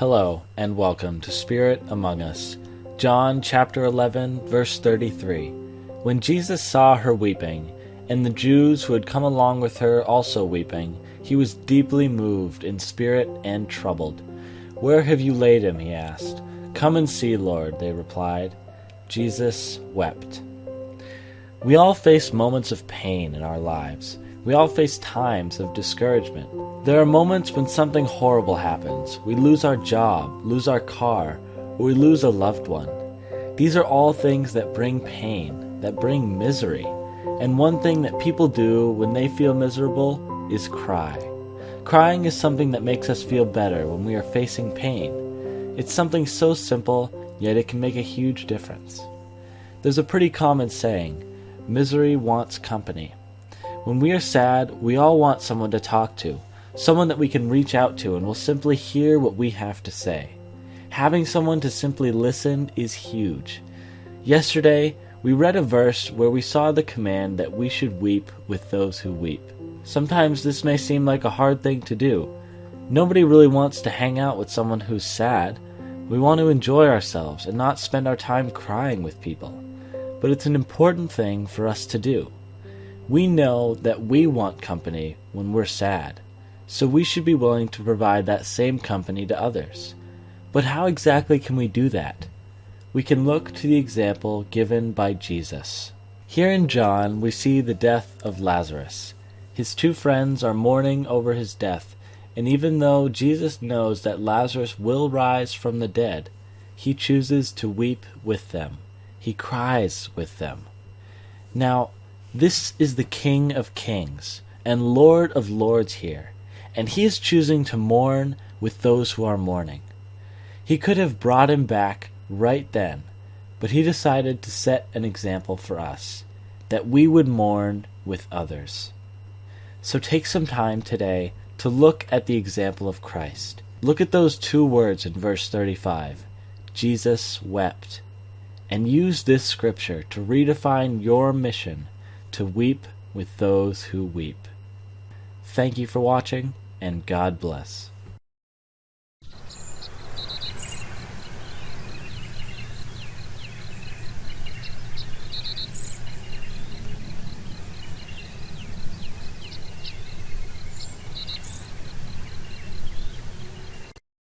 Hello, and welcome to Spirit Among Us. John chapter 11, verse 33. When Jesus saw her weeping, and the Jews who had come along with her also weeping, he was deeply moved in spirit and troubled. "Where have you laid him?" he asked. "Come and see, Lord," they replied. Jesus wept. We all face moments of pain in our lives. We all face times of discouragement. There are moments when something horrible happens. We lose our job, lose our car, or we lose a loved one. These are all things that bring pain, that bring misery. And one thing that people do when they feel miserable is cry. Crying is something that makes us feel better when we are facing pain. It's something so simple, yet it can make a huge difference. There's a pretty common saying, misery wants company. When we are sad, we all want someone to talk to, someone that we can reach out to and will simply hear what we have to say. Having someone to simply listen is huge. Yesterday, we read a verse where we saw the command that we should weep with those who weep. Sometimes this may seem like a hard thing to do. Nobody really wants to hang out with someone who's sad. We want to enjoy ourselves and not spend our time crying with people. But it's an important thing for us to do. We know that we want company when we're sad, so we should be willing to provide that same company to others. But how exactly can we do that? We can look to the example given by Jesus. Here in John, we see the death of Lazarus. His two friends are mourning over his death, and even though Jesus knows that Lazarus will rise from the dead, he chooses to weep with them. He cries with them. Now, this is the King of Kings and Lord of Lords here, and he is choosing to mourn with those who are mourning. He could have brought him back right then, but he decided to set an example for us, that we would mourn with others. So take some time today to look at the example of Christ. Look at those two words in verse 35, Jesus wept, and use this scripture to redefine your mission to weep with those who weep. Thank you for watching, and God bless.